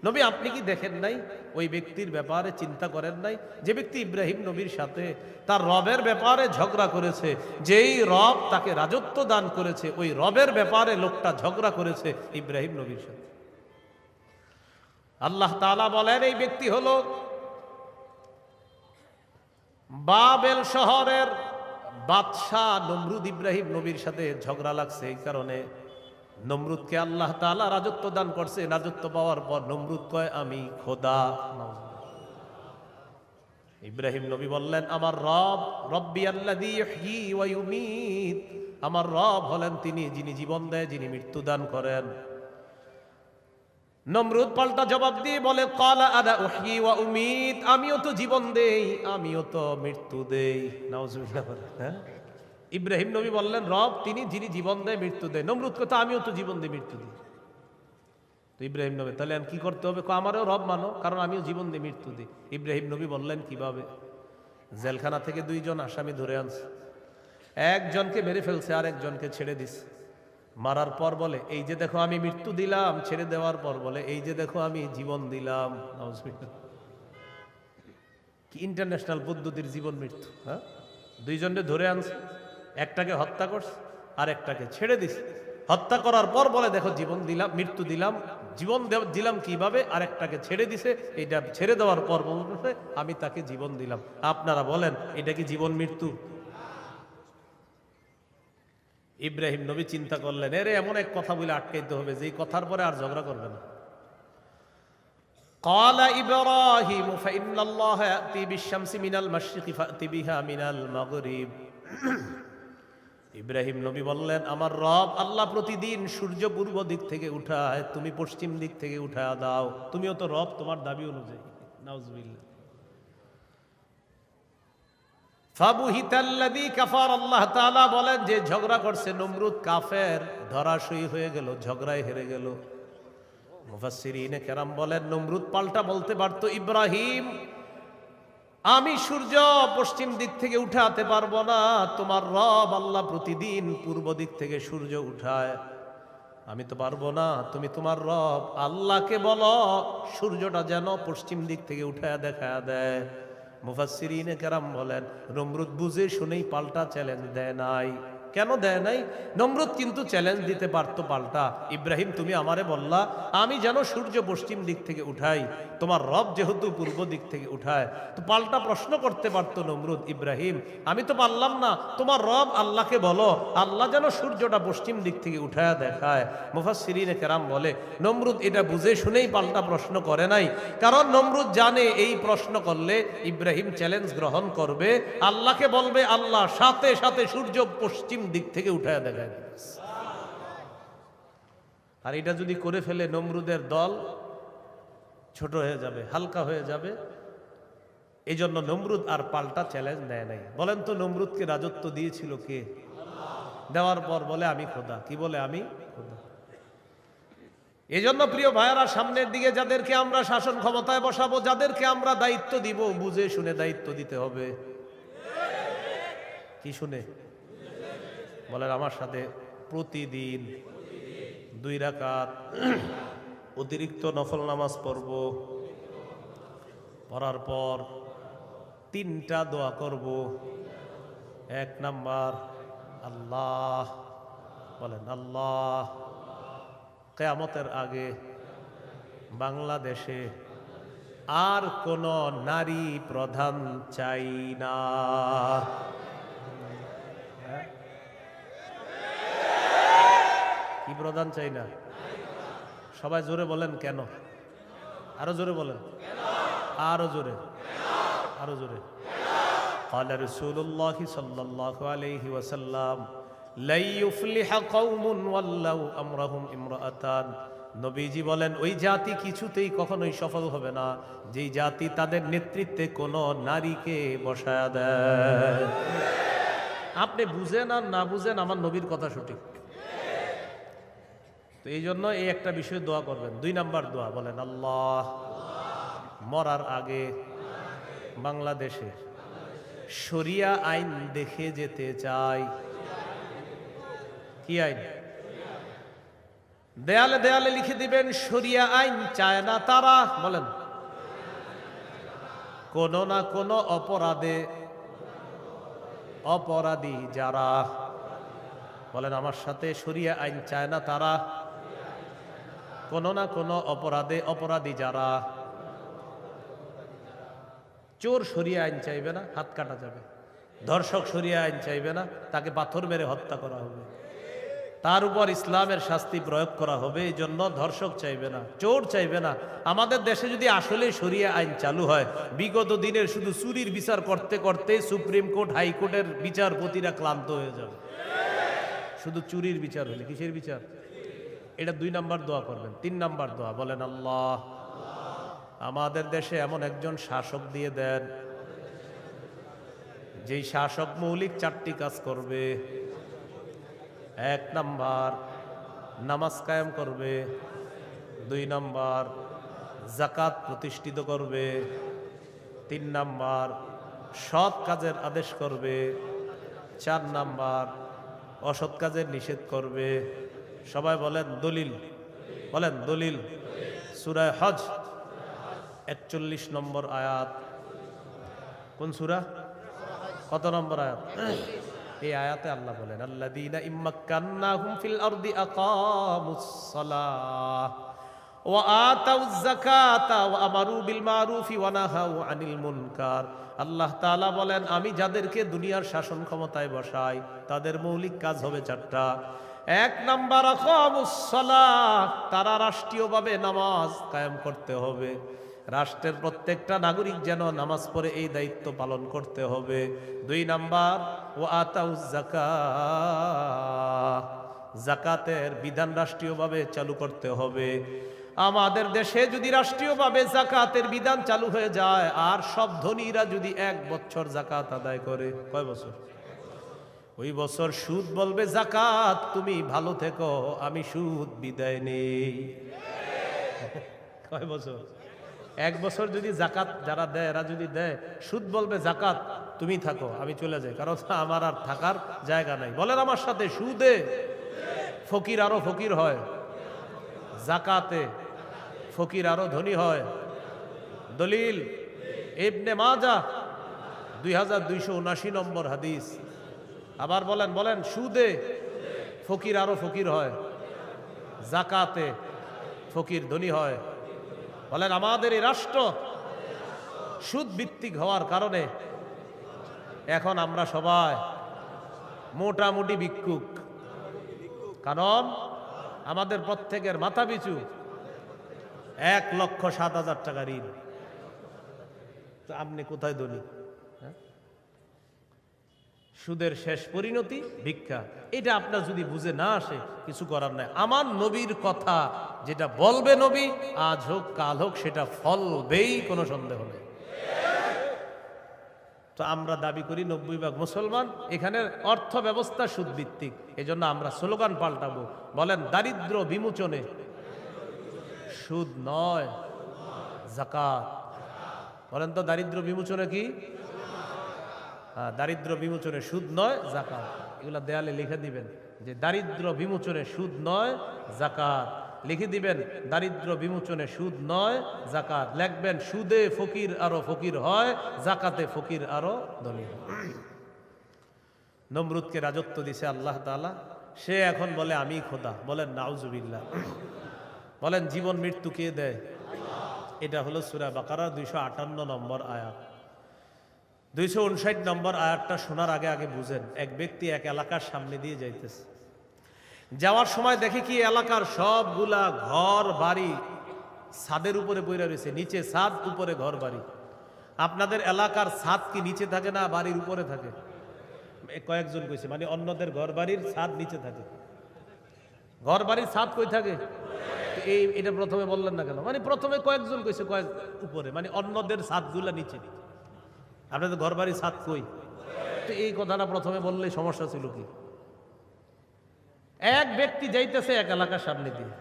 নবী আপনি কি দেখেন নাই, ওই ব্যক্তির ব্যাপারে চিন্তা করেন নাই যে ব্যক্তি ইব্রাহিম নবীর সাথে তার রবের ব্যাপারে ঝগড়া করেছে, যেই রব তাকে রাজত্ব দান করেছে ওই রবের ব্যাপারে লোকটা ঝগড়া করেছে ইব্রাহিম নবীর সাথে। আল্লাহ তাআলা বলেন এই ব্যক্তি হলো বাবেল শহরের বাদশাহ নমরুদ। ইব্রাহিম নবীর সাথে ঝগড়া লাগছে, এই কারণে নমরুদকে আল্লাহ তাআলা রাজত্ব দান করছে। রাজত্ব পাওয়ার পর নমরুদ কয় আমি খোদা। ইব্রাহিম নবী বললেন আমার রব রব্বি আল্লাযী ইহয়ী ওয়া ইউমীত, আমার রব হলেন তিনি যিনি জীবন দেয়, যিনি মৃত্যু দান করেন। নমরুদ পাল্টা জবাব দিয়ে বলে ক্বালা আনা উহয়ী ওয়া উমীত, আমিও তো জীবন দেই আমিও তো মৃত্যু দেই। নাউজুবিল্লাহ। হ্যাঁ, ইব্রাহিম নবী বললেন রব তিনি যিনি জীবন দেয় মৃত্যু দেয়। নমরুদ কথা আমিও তো জীবন দিই মৃত্যু দিই। তো ইব্রাহিম নবী তাহলে কি করতে হবে? আমারও রব মানো, কারণ আমিও জীবন দিই মৃত্যু দিই। ইব্রাহিম নবী বললেন কিভাবে? জেলখানা থেকে দুইজন আসামি ধরে আনছে, একজনকে মেরে ফেলছে আর একজনকে ছেড়ে দিছে। মারার পর বলে এই যে দেখো আমি মৃত্যু দিলাম, ছেড়ে দেওয়ার পর বলে এই যে দেখো আমি জীবন দিলাম। কি ইন্টারন্যাশনাল পদ্ধতির জীবন মৃত্যু! হ্যাঁ, দুইজনকে ধরে আনছে, একটাকে হত্যা করছে আর একটাকে ছেড়ে দিছে। হত্যা করার পর বলে দেখো জীবন দিলাম, মৃত্যু দিলাম। জীবন দিলাম কিভাবে? আর একটাকে ছেড়ে দিছে, এটা ছেড়ে দেওয়ার পর বলছে আমি তাকে জীবন দিলাম। আপনারা বলেন এটা কি জীবন মৃত্যু? ইব্রাহিম নবী চিন্তা করলেন এরে এমন এক কথা বলে আটকাইতে হবে যে কথার পরে আর ঝগড়া করবে না। قال إبراهيم فإن الله يأتي بالشمس من المشرق فأت بها من المغرب। ইব্রাহিম নবী বললেন আমার রব আল্লাহ প্রতিদিন সূর্য পূর্ব দিক থেকে উঠায়, তুমি পশ্চিম দিক থেকে উঠায় দাও। তুমিও তো রব, তোমার দাবি অনুযায়ী। নাউজুবিল্লাহ। ফাবুহিতাল্লাযী কাফার, আল্লাহ তাআলা বলেন যে ঝগড়া করছে নমরুদ কাফের, ধরাশয়ী হয়ে গেল, ঝগড়ায় হেরে গেল। মুফাসসিরিনে কেরাম বলেন নমরুদ পাল্টা বলতে পারতো ইব্রাহিম আমি সূর্য পশ্চিম দিক থেকে উঠাতে পারবো না, তোমার রব আল্লাহ প্রতিদিন পূর্ব দিক থেকে সূর্য উঠায়, আমি তো পারবো না। তুমি তোমার রব আল্লাহকে বলো সূর্যটা যেন পশ্চিম দিক থেকে উঠায় দেখায় দেয়। মুফাসসিরিনে কেরাম বলেন নমরুদ বুঝে শুনেই পাল্টা চ্যালেঞ্জ দেয় নাই। কেন দেয় নাই? নমরুদ কিন্তু চ্যালেঞ্জ দিতে পারতো পাল্টা, ইব্রাহিম তুমি আমারে বললা আমি যেন সূর্য পশ্চিম দিক থেকে উঠাই, তোমার রব যেহেতু পূর্ব দিক থেকে উঠায়, তো পাল্টা প্রশ্ন করতে পারতো নমরুদ ইব্রাহিম আমি তো পারলাম না, তোমার রব আল্লাহকে বলো আল্লাহ যেন সূর্যটা পশ্চিম দিক থেকে উঠায় দেখায়। মুফাসসিরিনে কেরাম বলে নমরুদ এটা বুঝে শুনেই পাল্টা প্রশ্ন করে নাই, কারণ নমরুদ জানে এই প্রশ্ন করলে ইব্রাহিম চ্যালেঞ্জ গ্রহণ করবে, আল্লাহকে বলবে আল্লাহ সাথে সাথে সূর্য পশ্চিম দিক থেকে উঠায় দেখায়। আর এটা যদি করে ফেলে নমরুদের দল ছোট হয়ে যাবে, হালকা হয়ে যাবে। এই জন্য নমরুদ আর পাল্টা চ্যালেঞ্জ নেয় নাই। বলেন তো নমরুদকে রাজত্ব দিয়েছিল কে? দেওয়ার পর বলে আমি খোদা। কি বলে? আমি খোদা। এই জন্য প্রিয় ভাইয়ারা সামনের দিকে যাদেরকে আমরা শাসন ক্ষমতায় বসাবো, যাদেরকে আমরা দায়িত্ব দিব, বুঝে শুনে দায়িত্ব দিতে হবে। কি শুনে? বলেন আমার সাথে প্রতিদিন 2 রাকাত অতিরিক্ত নফল নামাজ পড়ব, পড়ার পর 3টা দোয়া করব। 1 নাম্বার আল্লাহ, বলেন আল্লাহ কিয়ামতের আগে বাংলাদেশে আর কোন নারী প্রধান চাই না। কি প্রধান চাই না? সবাই জোরে বলেন কেন? আরো জোরে বলেন, আরো জোরে, আরো জোরে। قال رسول الله صلى الله عليه وسلم لا يفلح قوم ولوا امرهم امرأتان। নবীজি বলেন ওই জাতি কিছুতেই কখনোই সফল হবে না যেই জাতি তাদের নেতৃত্বে কোন নারীকে বসায়া দেয়। আপনি বুঝেন আর না বুঝেন আমার নবীর কথা সঠিক। তো এই জন্য এই একটা বিষয় দোয়া করবেন। 2 নাম্বার দোয়া বলেন আল্লাহ মরার আগে বাংলাদেশে শরিয়া আইন দেখে যেতে চাই। কি আইন? দেয়ালে দেয়ালে লিখে দিবেন শরিয়া আইন চায় না তারা। বলেন, কোন না কোন অপরাধে অপরাধী যারা। বলেন আমার সাথে, শরিয়া আইন চায় না তারা, কোন না কোন অপরাধে অপরাধী যারা। চোর শরিয়া আইন চাইবে না, হাত কাটা যাবে। ধর্ষক শরিয়া আইন চাইবে না, তাকে পাথর মেরে হত্যা করা হবে, তার উপর ইসলামের শাস্তি প্রয়োগ করা হবে। এই জন্য ধর্ষক চাইবে না, চোর চাইবে না। আমাদের দেশে যদি আসলে শরিয়া আইন চালু হয়, বিগত দিনের শুধু চুরির বিচার করতে করতে সুপ্রিম কোর্ট হাইকোর্টের বিচারপতিরা ক্লান্ত হয়ে যাবে। শুধু চুরির বিচার হলে, কিসের বিচার? এটা 2 নাম্বার দোয়া করবেন। 3 নাম্বার দোয়া, বলেন আল্লাহ আমাদের দেশে এমন একজন শাসক দিয়ে দেন, যেই শাসক মৌলিক 4টি কাজ করবে। 1 নাম্বার নামাজ কায়েম করবে, 2 নাম্বার যাকাত প্রতিষ্ঠিত করবে, 3 নাম্বার সৎ কাজের আদেশ করবে, 4 নাম্বার অসৎ কাজের নিষেধ করবে। সবাই বলেন দলিল, বলেন দলিল। সূরা হজ 41 নম্বর আয়াত। কোন সূরা? কত নম্বর আয়াত? এই আয়াতে আল্লাহ বলেন, আল্লাযীনা ইম্মাক্কান্নাহুম ফিল আরদি আকামুস সালাহ ওয়া আতাউয যাকাতা ওয়া আমারু বিল মারুফি ওয়া নাহাউ আনিল মুনকার। আল্লাহ তাআলা বলেন, আমি যাদেরকে দুনিয়ার শাসন ক্ষমতায় বসাই তাদের মৌলিক কাজ হবে 4টা। 1 নাম্বার আকামুস সালাহ, তারা রাষ্ট্রীয়ভাবে নামাজ কায়েম করতে হবে। রাষ্ট্রের প্রত্যেকটা নাগরিক যেন নামাজ পড়ে, এই দায়িত্ব পালন করতে হবে। 2 নাম্বার ওয়া আতাউয যাকাত, যাকাতের বিধান রাষ্ট্রীয়ভাবে চালু করতে হবে। আমাদের দেশে যদি রাষ্ট্রীয়ভাবে যাকাতের বিধান চালু হয়ে যায়, আর সব ধনীরা যদি 1 বছর যাকাত আদায় করে, কয় বছর? ওই বছর সুদ বলবে, যাকাত তুমি ভালো থেকো, আমি সুদ বিদায় নেই। কয় বছর? 1 বছর যদি যাকাত যারা দেয়, এরা যদি দেয়, সুদ বলবে, যাকাত তুমি থাকো, আমি চলে যাই, কারণ আমার আর থাকার জায়গা নাই। বলেন আমার সাথে, সুদে ফকির আরো ফকির হয়, যাকাতে ফকির আরো ধনী হয়। দলিল ইবনে মাজাহ 2279 নম্বর হাদিস। আবার বলেন, বলেন সুদে ফকির আরো ফকির হয়, যাকাতে ফকির ধনী হয়। বলেন আমাদের এই রাষ্ট্র সুদ ভিত্তিক হওয়ার কারণে এখন আমরা সবাই মোটামুটি ভিক্ষুক। কারণ আমাদের প্রত্যেকের মাথা পিছু 1,07,000 টাকা ঋণ। তো আপনি কোথায় ধনী? সুদের শেষ পরিণতি ভিক্ষা। এটা আপনার যদি বুঝে না আসে, কিছু করার নাই। আমার নবীর কথা যেটা বলবে নবী, আজ হোক কাল হোক, সেটা ফলবেই, কোনো সন্দেহ নেই। তো আমরা দাবি করি 90% মুসলমান, এখানে অর্থ ব্যবস্থা সুদ ভিত্তিক। এজন্য আমরা স্লোগান পাল্টাবো, বলেন দারিদ্র বিমোচনে সুদ নয় যাকাত। বলেন তো দারিদ্র বিমোচনে কি? দারিদ্র বিমোচনে সুদ নয় যাকাত। এগুলা দেয়ালে লিখে দিবেন যে দারিদ্র বিমোচনে সুদ নয় যাকাত। লিখে দিবেন দারিদ্র বিমোচনে সুদ নয় যাকাত। লিখবেন সুদে ফকির আরো ফকির হয়, যাকাতে ফকির আরো ধনী হয়। নমরুদকে রাজত্ব দিছে আল্লাহ তাআলা, সে এখন বলে আমি খোদা। বলেন নাউজুবিল্লাহ। বলেন জীবন মৃত্যু কে দেয়? এটা হলো সূরা বাকারা 258 নম্বর আয়াত। 259 নম্বর আয়াতটা শোনার আগে আগে বুঝেন। এক ব্যক্তি এক এলাকার সামনে দিয়ে যাইতেছে, যাওয়ার সময় দেখে কি এলাকার সবগুলা ঘর বাড়ি ছাদের উপরে পড়ে রয়েছে, নিচে ছাদ, উপরে ঘর বাড়ি। আপনাদের এলাকার ছাদ কি নিচে থাকে না বাড়ির উপরে থাকে? কয়েকজন কইছে, মানে অন্যদের ঘর বাড়ির ছাদ নিচে থাকে, ঘর বাড়ির ছাদ কই থাকে? এটা প্রথমে বললেন না কেন? মানে প্রথমে কয়েকজন কইছে কয়েক উপরে, মানে অন্যদের ছাদগুলা নিচে। আপনাদের ঘর বাড়ির ছাদ কই? তো এই কথাটা প্রথমে বললে সমস্যা ছিল কি? এক ব্যক্তি যাইতেছে এক এলাকার সামনে দিয়ে,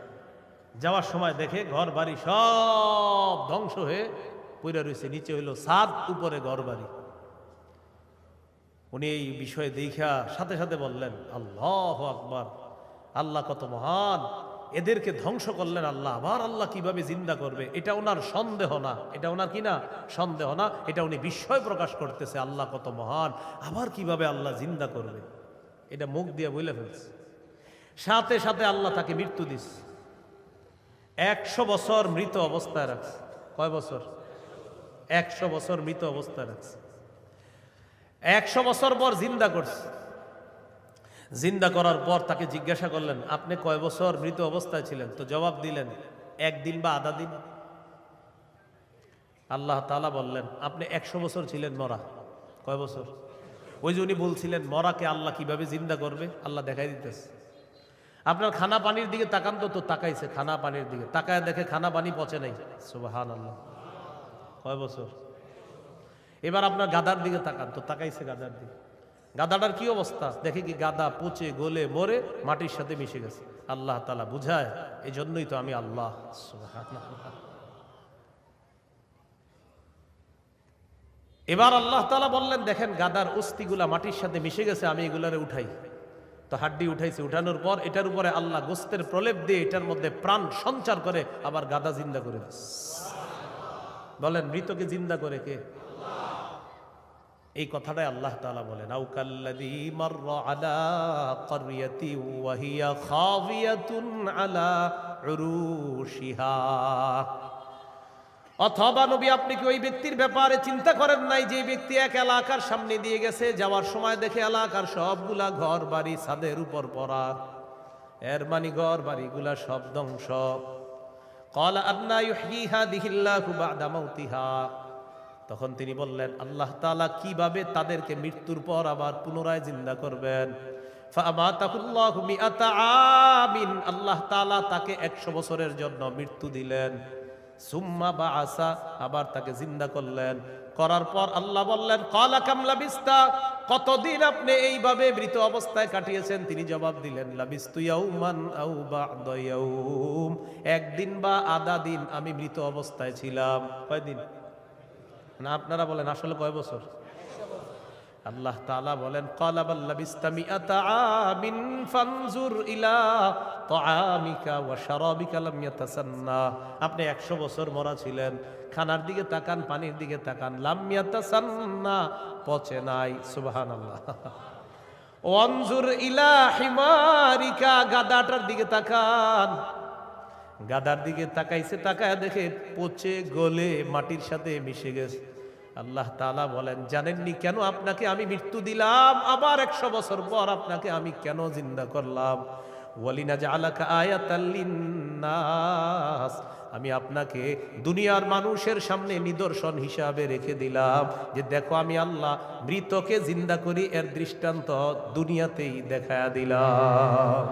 যাওয়ার সময় দেখে ঘর বাড়ি সব ধ্বংস হয়ে পড়ে রয়েছে, নিচে হইলো ছাদ, উপরে ঘর বাড়ি। উনি এই বিষয়ে দেখা সাথে সাথে বললেন আল্লাহু আকবার, আল্লাহ কত মহান, এদেরকে ধ্বংস করলেন আল্লাহ, আবার আল্লাহ কিভাবে জিন্দা করবে, এটা ওনার সন্দেহ না, এটা ওনার কি না সন্দেহ না, এটা উনি বিস্ময় প্রকাশ করতেছে আল্লাহ কত মহান, আবার কিভাবে আল্লাহ জিন্দা করবে, এটা মুখ দিয়ে বলে ফেলছে। সাথে সাথে আল্লাহ তাকে মৃত্যু দিচ্ছে, 100 বছর মৃত অবস্থায় রাখছে। কয় বছর? 100 বছর মৃত অবস্থায় রাখছে। 100 বছর পর জিন্দা করছে। জিন্দা করার পর তাকে জিজ্ঞাসা করলেন, আপনি কয় বছর মৃত অবস্থায় ছিলেন? তো জবাব দিলেন, 1 দিন বা আধা দিন। আল্লাহ তাআলা বললেন, আপনি 100 বছর ছিলেন মরা। কয় বছর? ওই যে উনি বলছিলেন মরাকে আল্লাহ কিভাবে জিন্দা করবে, আল্লাহ দেখাই দিতেছে। আপনার খানা পানির দিকে তাকান তো, তাকাইছে খানা পানির দিকে, তাকায় দেখে খানা পানি পচে নাই। সুবহানাল্লাহ। কয় বছর? এবার আপনার গাদার দিকে তাকান তো, তাকাইছে গাদার দিকে, গাদাটার কি অবস্থা দেখে কি গাদা পচে গলে মরে মাটির সাথে মিশে গেছে। আল্লাহ তাআলা বুঝায়, এই জন্যই তো আমি আল্লাহ। সুবহানাল্লাহ। এবার আল্লাহ তাআলা বললেন, দেখেন গাদার অস্থিগুলা মাটির সাথে মিশে গেছে, আমি এগুলারে উঠাই। তো হাড্ডি উঠাইছে, উঠানোর পর এটার উপরে আল্লাহ গোস্তের প্রলেপ দিয়ে এটার মধ্যে প্রাণ সঞ্চার করে আবার গাদা জিন্দা করে দিচ্ছে। বলেন মৃতকে জিন্দা করে কে? এই কথাটাই আল্লাহ তাআলা বলেন, আও কাল্লাযী মাররা আলা ক্বরিয়াতি ওয়া হিয়া খাবিয়াতুন আলা উরুশিহা। অথবা নবী আপনি কি ওই ব্যক্তির ব্যাপারে চিন্তা করেন নাই যে ব্যক্তি এক এলাকার সামনে দিয়ে গেছে, যাওয়ার সময় দেখে এলাকার সবগুলা ঘর বাড়ি ছাদের উপর পড়া, এর মানে ঘর বাড়িগুলা সব ধ্বংস। ক্বালা আন্না ইউহয়ী হাযিহিল্লাহু বা'দা মাউতিহা। তখন তিনি বললেন, আল্লাহ তাআলা কিভাবে তাদেরকে মৃত্যুর পর আবার পুনরায় জিন্দা করবেন। ফাআমাতাহুল্লাহু মিআতা আমিন। আল্লাহ তাআলা তাকে 100 বছরের জন্য মৃত্যু দিলেন। সুম্মা বাআসা, আবার তাকে জিন্দা করলেন। করার পর আল্লাহ বললেন, ক্বালা কাম লাবিস্তা, কতদিন আপনি এইভাবে মৃত অবস্থায় কাটিয়েছেন? তিনি জবাব দিলেন, লাবিস্তু ইয়াওমান আও বা'দা ইয়াওম, 1 দিন বা আধা দিন আমি মৃত অবস্থায় ছিলাম। কয়দিন? না আপনারা বলেন আসলে কয় বছর? আল্লাহ তাআলা বলেন, ক্বালা বাল লাবিস্তা মিআতা আমিন ফানজুর ইলা তাআমিকা ওয়া শারাবিকা লাম ইয়াতাসান্না। আপনি 100 বছর মরা ছিলেন, খানার দিকে তাকান, পানির দিকে তাকান, লাম ইয়াতাসান্না, পচে নাই। সুবহানাল্লাহ। ওয়ানজুর ইলা হিমারিকা, গাদাটার দিকে তাকান, গাদার দিকে তাকাইছে, তাকায় দেখে পচে গলে মাটির সাথে মিশে গেছে। আল্লাহ তাআলা বলেন, জানেননি কেন আপনাকে আমি মৃত্যু দিলাম, আবার 100 বছর পর আপনাকে আমি কেন জিন্দা করলাম? ওয়ালিনাজআলাকা আয়াতাল লিন্নাস, আমি আপনাকে দুনিয়ার মানুষের সামনে নিদর্শন হিসাবে রেখে দিলাম যে দেখো আমি আল্লাহ মৃতকে জিন্দা করি, এর দৃষ্টান্ত দুনিয়াতেই দেখায়া দিলাম।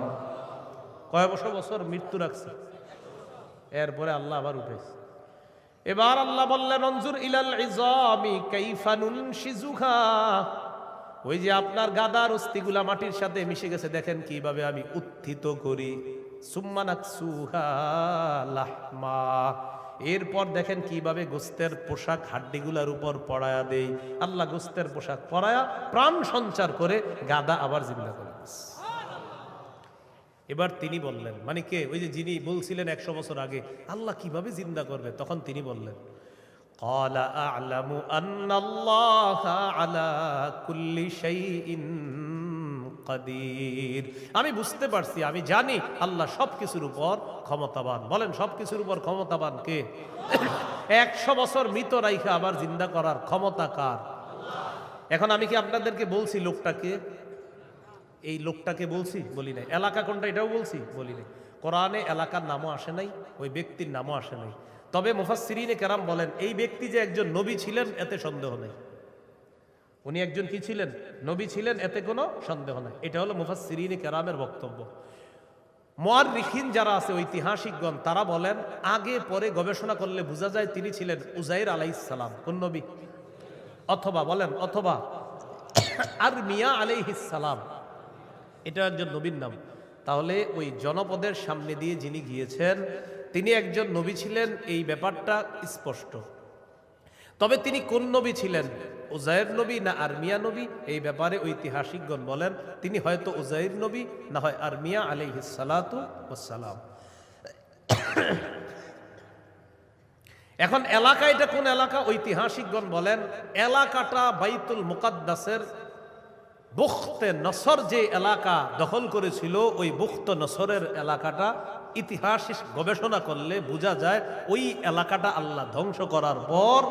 কয় বছর মৃত্যু রাখছে, এরপরে আল্লাহ আবার উঠেছে। এবার আল্লাহ বললেন, অনজুর ইলাল ইযামি কাইফা নুনশিজুহা, ওই যে আপনার গাদার অস্থিগুলা মাটির সাথে মিশে গেছে, দেখেন কিভাবে আমি উত্থিত করি। সুম্মা নাকসুহা লাহমা, এরপর দেখেন কিভাবে গোস্তের পোশাক হাড্ডিগুলার উপর পড়ায়া দেই। আল্লাহ গোস্তের পোশাক পরায়া প্রাণ সঞ্চার করে গাদা আবার জিন্দা করে। এবার তিনি বললেন, মানে কে? ওই যে যিনি বলছিলেন 100 বছর আগে আল্লাহ কিভাবে জিন্দা করবে, তখন তিনি বললেন, ক্বালা আ'লামু আন্নাল্লাহা আলা কুল্লি শাইইন কাদির। আমি বুঝতে পারছি, আমি জানি আল্লাহ সবকিছুর উপর ক্ষমতাবান। বলেন সবকিছুর উপর ক্ষমতাবান কে? 100 বছর মৃত রাইখা আবার জিন্দা করার ক্ষমতা কার? এখন আমি কি আপনাদেরকে বলছি লোকটাকে? এই লোকটাকে বলছি? বলি নাই। এলাকা কোনটা এটাও বলছি? বলি নাই। কোরআনে এলাকার নামও আসে নাই, ওই ব্যক্তির নামও আসে নাই। তবে মুফাসসিরিনে কেরাম বলেন, এই ব্যক্তি যে একজন নবী ছিলেন এতে সন্দেহ নেই। উনি একজন কি ছিলেন? নবী ছিলেন, এতে কোনো সন্দেহ নাই। এটা হলো মুফাসসিরিনে কেরামের বক্তব্য। মুআররিখিন যারা আছে, ঐতিহাসিকগণ, তারা বলেন আগে পরে গবেষণা করলে বোঝা যায় তিনি ছিলেন উযাইর আলাইহিস সালাম। কোন নবী? অথবা বলেন, অথবা আরমিয়া আলাইহিস সালাম, এটা একজন নবীর নাম। তাহলে ওই জনপদের সামনে দিয়ে যিনি গিয়েছেন তিনি একজন নবী ছিলেন, এই ব্যাপারটা স্পষ্ট। তবে তিনি কোন নবী ছিলেন, উযাইর নবী না আরমিয়া নবী, এই ব্যাপারে ঐতিহাসিকগণ বলেন তিনি হয়তো উযাইর নবী, না হয় আরমিয়া আলাইহিস সালাতু ওয়াস সালাম। এখন এলাকা এটা কোন এলাকা? ঐতিহাসিকগণ বলেন এলাকাটা বাইতুল মুকাদ্দাসের বুখতে নসর যে এলাকা দখল করেছিল, ওই বুখত নসরের এলাকাটা ইতিহাস গবেষণা করলে বোঝা যায় ওই এলাকাটা আল্লাহ ধ্বংস করার পর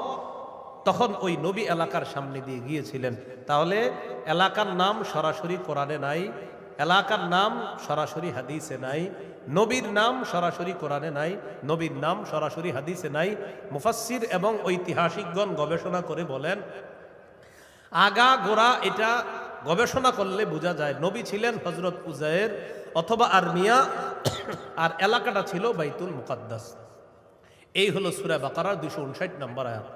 তখন ওই নবী এলাকার সামনে দিয়ে গিয়েছিলেন। তাহলে এলাকার নাম সরাসরি কোরআনে নাই, এলাকার নাম সরাসরি হাদিসে নাই, নবীর নাম সরাসরি কোরআনে নাই, নবীর নাম সরাসরি হাদিসে নাই। মুফাসসির এবং ঐতিহাসিকগণ গবেষণা করে বলেন আগা গোড়া এটা গবেষণা করলে বোঝা যায় নবী ছিলেন হযরত উজায়ের অথবা আরমিয়া, আর এলাকাটা ছিল বাইতুল মুকাদ্দাস। এই হলো সূরা বাকারার 259 নম্বর আয়াত।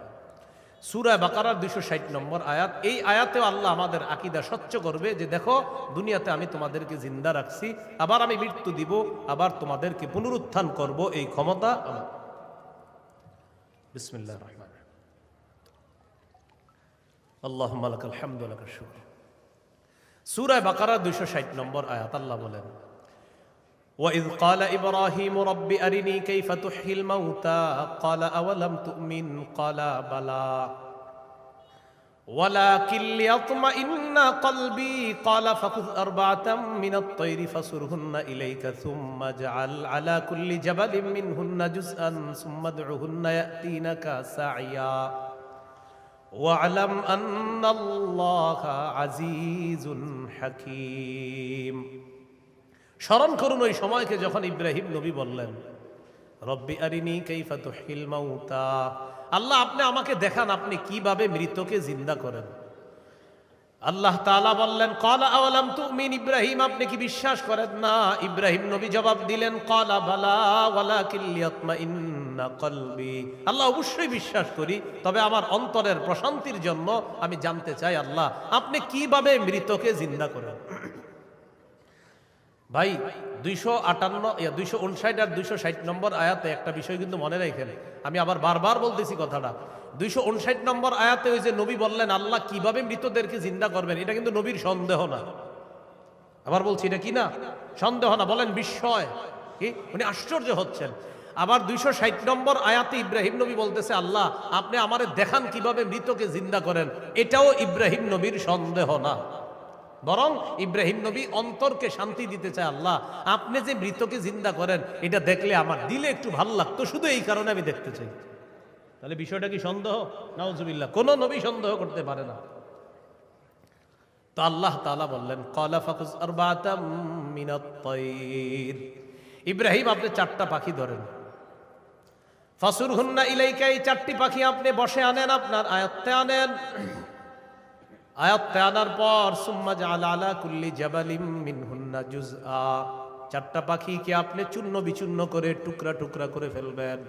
সূরা বাকারার 260 নম্বর আয়াত। এই আয়াতেও আল্লাহ আমাদের আকীদা স্বচ্ছ করবে যে দেখো দুনিয়াতে আমি তোমাদেরকে জিন্দা রাখছি, আবার আমি মৃত্যু দিব, আবার তোমাদেরকে পুনরুত্থান করব, এই ক্ষমতা আমার। বিসমিল্লাহির রহমানির রহিম। আল্লাহুম্মা লাকাল হামদু ওয়া লাকাশ শুকর। সূরা বাকারা 260 নম্বর আয়াত আল্লাহ বলেন وَإِذْ قَالَ إِبْرَاهِيمُ رَبِّ أَرِنِي كَيْفَ تُحْيِي الْمَوْتَى قَالَ أَوَلَمْ تُؤْمِنْ قَالَ بَلَى وَلَكِنْ لِيَطْمَئِنَّ قَلْبِي قَالَ فَخُذْ أَرْبَعَةً مِنَ الطَّيْرِ فَصُرْهُنَّ إِلَيْكَ ثُمَّ اجْعَلْ عَلَى كُلِّ جَبَلٍ مِّنْهُنَّ جُزْءًا ثُمَّ ادْعُهُنَّ يَأْتِينَكَ سَعْيًا وَاعْلَمْ أَنَّ اللَّهَ عَزِيزٌ حَكِيمٌ। স্মরণ করুন ওই সময়কে যখন ইব্রাহিম নবী বললেন রব্বি আরিনি কাইফা তুহিল মাউতা, আল্লাহ আপনি আমাকে দেখান আপনি কিভাবে মৃতকে জিন্দা করেন। আল্লাহ তাআলা বললেন ক্বালা আওয়ালাম তুমিন, ইব্রাহিম আপনি কি বিশ্বাস করেন না? ইব্রাহিম নবী জবাব দিলেন ক্বালা বালা ওয়ালাকিন লিয়াতমাইন্না কলবি, আল্লাহ অবশ্যই বিশ্বাস করি, তবে আমার অন্তরের প্রশান্তির জন্য আমি জানতে চাই আল্লাহ আপনি কিভাবে মৃতকে জিন্দা করেন। ভাই 259 আর 260 নম্বর আয়াতে একটা বিষয় কিন্তু মনে রাখেন, আমি আবার বারবার বলতেছি কথাটা। 259 নম্বর আয়াতে ওই যে নবী বললেন আল্লাহ কিভাবে মৃতদেরকে জিন্দা করবেন, এটা কিন্তু নবীর সন্দেহ না। আবার বলছি এটা কি না? সন্দেহ না, বলেন বিস্ময়, কি উনি আশ্চর্য হচ্ছেন। আবার 260 নম্বর আয়াতে ইব্রাহিম নবী বলতেছে আল্লাহ আপনি আমারে দেখান কিভাবে মৃতকে জিন্দা করেন, এটাও ইব্রাহিম নবীর সন্দেহ না, বরং ইব্রাহিম নবী অন্তরকে শান্তি দিতে চায় আল্লাহ আপনি যে মৃতকে জিন্দা করেন এটা দেখলে আমার দিলে একটু ভালো লাগতো, শুধু এই কারণে আমি দেখতে চাই। তাহলে বিষয়টা কি সন্দেহ? নাউজুবিল্লাহ, কোন নবী সন্দেহ করতে পারে না। তো আল্লাহ তাআলা বললেন ক্বালা ফাকুজ আরবাতাম মিনাত তাইর, ইব্রাহিম আপনি 4টা পাখি ধরেন, ফাসুরহুন্না ইলাইকা, এই 4টি পাখি আপনি বসে আনেন, আপনার আয়ত্তে আনেন। আয়াতে আনার পর সুম্মা জাআলা আলা কুল্লি জাবালিম মিনহুন্না জুজআ, 4টা পাখিকে আপনি চূর্ণ বিচূর্ণ করে টুকরা টুকরা করে ফেলবেন।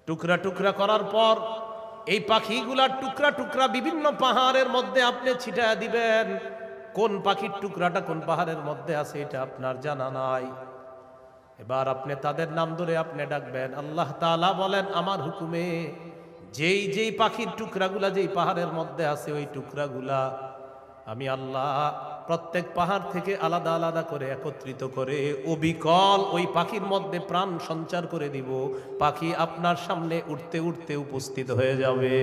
টুকরা টুকরা করার পর এই পাখিগুলার টুকরা টুকরা বিভিন্ন পাহাড়ের মধ্যে আপনি ছিটায় দিবেন। কোন পাখির টুকরাটা কোন পাহাড়ের মধ্যে আছে এটা আপনার জানা নাই। এবার আপনি তাদের নাম ধরে আপনি ডাকবেন। আল্লাহ তাআলা বলেন আমার হুকুমে যেই যেই পাখির টুকরাগুলা যেই পাহাড়ের মধ্যে আছে ওই টুকরাগুলা আমি আল্লাহ প্রত্যেক পাহাড় থেকে আলাদা আলাদা করে একত্রিত করে অবিকল ওই পাখির মধ্যে প্রাণ সঞ্চার করে দিব। পাখি আপনার সামনে উঠতে উঠতে উপস্থিত হয়ে যাবে।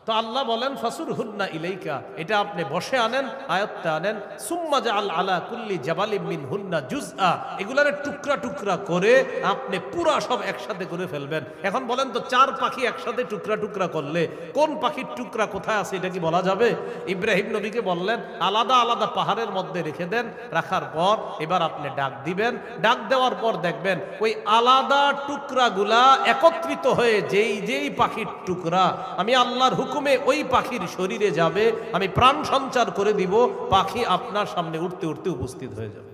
তো আল্লাহ বলেন ফাসুরহুন্না ইলাইকা, এটা আপনি বসে আনেন, আয়াতে আনেন। সুম্মা জাআল আলা কুল্লি জাবালিম মিনহুন্না জুজআ, এগুলার টুকরা টুকরা করে আপনি পুরা সব একসাথে করে ফেলবেন। এখন বলেন তো 4 পাখি একসাথে টুকরা টুকরা করলে কোন পাখির টুকরা কোথায় আছে এটা কি বলা যাবে? ইব্রাহিম নবীকে বললেন আলাদা আলাদা পাহাড়ের মধ্যে রেখে দেন। রাখার পর এবার আপনি ডাক দিবেন। ডাক দেওয়ার পর দেখবেন ওই আলাদা টুকরাগুলা একত্রিত হয়ে যেই যেই পাখির টুকরা আমি আল্লাহর হুকুমে ওই পাখির শরীরে যাবে, আমি প্রাণ সঞ্চার করে দিব, পাখি আপনার সামনে উঠতে উঠতে উপস্থিত হয়ে যাবে।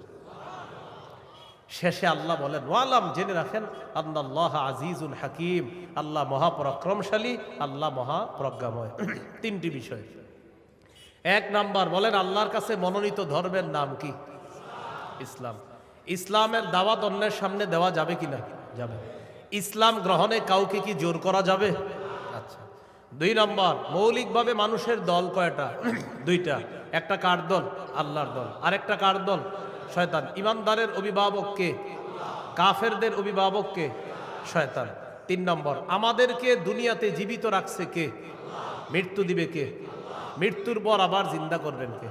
শেষে আল্লাহ বলেন ওয়ালাম, জেনে রাখেন আল্লাহ আজিজুল হাকিম, আল্লাহ মহাপরাক্রমশালী, আল্লাহ মহাপ্রজ্ঞাময়। 3টি বিষয়। 1 নাম্বার বলেন আল্লাহর কাছে মনোনীত ধর্মের নাম কি? ইসলাম। ইসলামের দাওয়াত অন্যের সামনে দেওয়া যাবে কিনা? যাবে। ইসলাম গ্রহণে কাউকে কি জোর করা যাবে? আচ্ছা। 2 নম্বর মৌলিকভাবে মানুষের দল কয়টা? 2টা। একটা কার দল? আল্লাহর দল। আরেকটা কার দল? শয়তান। ইমানদারের অভিভাবক কে? কাফেরদের অভিভাবক কে? শয়তান। 3 নম্বর, আমাদেরকে দুনিয়াতে জীবিত রাখছে কে? মৃত্যু দিবে কে? মৃত্যুর পর আবার জিন্দা করবেন কে?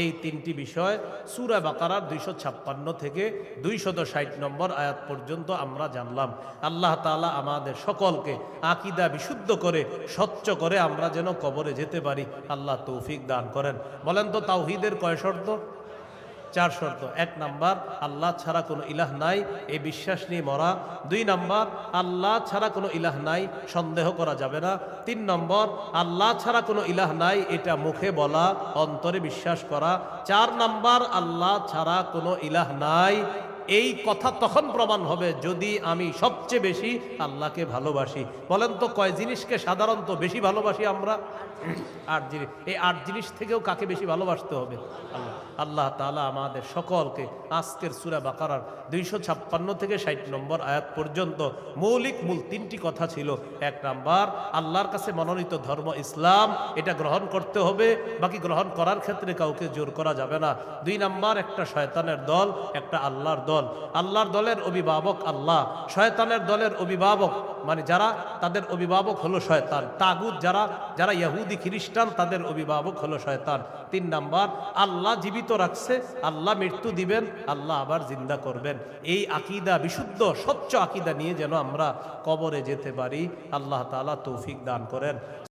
এই 3টি বিষয় সূরা বাকারার 256 থেকে 260 নম্বর আয়াত পর্যন্ত আমরা জানলাম। আল্লাহ তাআলা আমাদের সকলকে আকীদা বিশুদ্ধ করে স্বচ্ছ করে আমরা যেন কবরে যেতে পারি, আল্লাহ তৌফিক দান করেন। বলেন তো তাওহীদের কয় শর্ত? 4 শর্ত। 1 নাম্বার, আল্লাহ ছাড়া কোনো ইলাহ নাই, এই বিশ্বাস নিয়ে মরা। 2 নাম্বার, আল্লাহ ছাড়া কোনো ইলাহ নাই, সন্দেহ করা যাবে না। 3 নম্বর, আল্লাহ ছাড়া কোনো ইলাহ নাই, এটা মুখে বলা, অন্তরে বিশ্বাস করা। 4 নাম্বার, আল্লাহ ছাড়া কোনো ইলাহ নাই, এই কথা তখন প্রমাণ হবে যদি আমি সবচেয়ে বেশি আল্লাহকে ভালোবাসি। বলেন তো কয় জিনিসকে সাধারণত বেশি ভালোবাসি আমরা? 8 জিনিস। এই 8 জিনিস থেকেও কাকে বেশি ভালোবাসতে হবে? আল্লাহ। আল্লাহ তাআলা আমাদের সকলকে আজকের সূরা বাকারার 256 থেকে 60 নম্বর আয়াত পর্যন্ত মৌলিক মূল 3টি কথা ছিল। 1 নাম্বার, আল্লাহর কাছে মনোনীত ধর্ম ইসলাম, এটা গ্রহণ করতে হবে, বাকি গ্রহণ করার ক্ষেত্রে কাউকে জোর করা যাবে না। 2 নাম্বার, একটা শয়তানের দল, একটা আল্লাহর দল। আল্লাহর দলের অভিভাবক আল্লাহ, শয়তানের দলের অভিভাবক মানে যারা, তাদের অভিভাবক হলো শয়তান। তাগুত যারা ইহুদি খ্রিস্টান, তাদের অভিভাবক হলো শয়তান। 3 নাম্বার, আল্লাহ জীবিত রাখছে, আল্লাহ মৃত্যু দিবেন, আল্লাহ আবার জিন্দা করবেন। এই আকীদা বিশুদ্ধ স্বচ্ছ আকীদা নিয়ে যেন আমরা কবরে যেতে পারি, আল্লাহ তাআলা তৌফিক দান করেন।